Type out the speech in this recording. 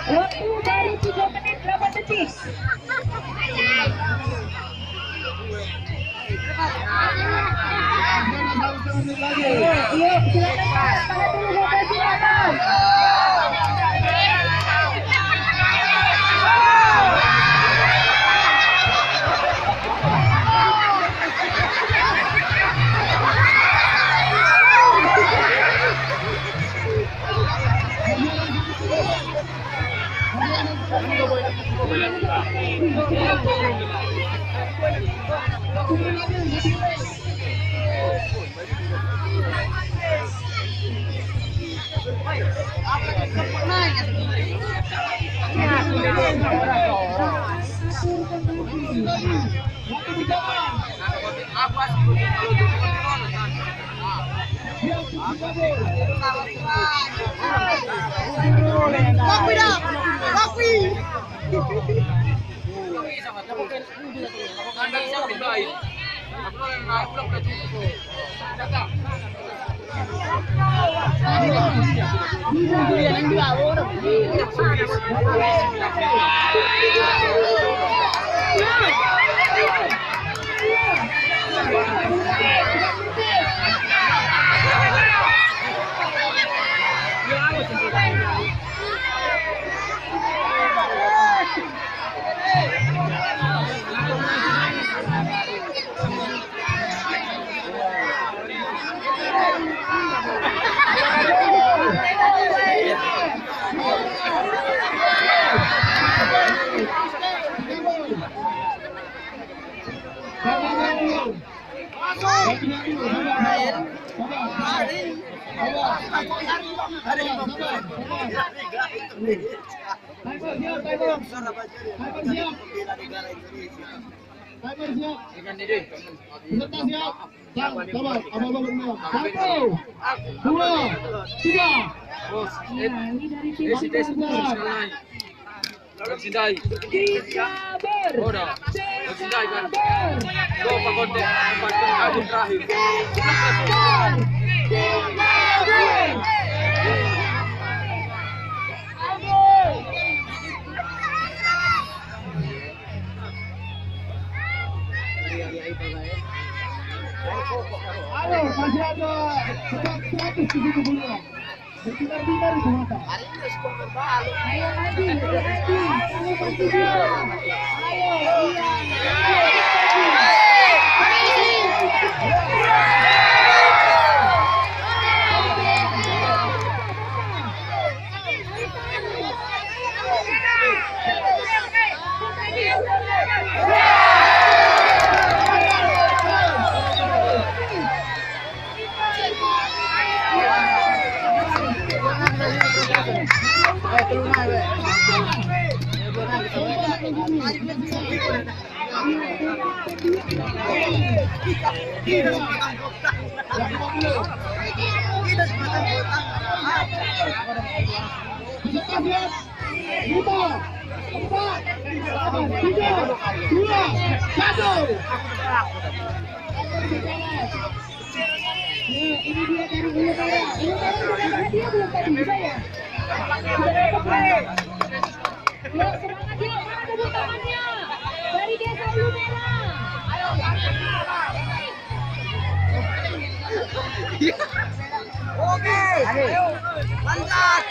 Waktu dari 3 menit 8 detik. Yuk, silakan Pak. Tahan dulu lokasi atas. Ayo, masih ada 170. Berbinar-binar itu mata. Ayo Adi, ayo pasti dia. Ayo, ini dia dari Ulu Merah. Ulu Merah sudah dapat hadiah belum tadi bisa ya? Sudah dapat belum? Yuk semangat yuk, mana tepuk tangannya dari desa Ulu Merah. Oke, ayo, lanjut.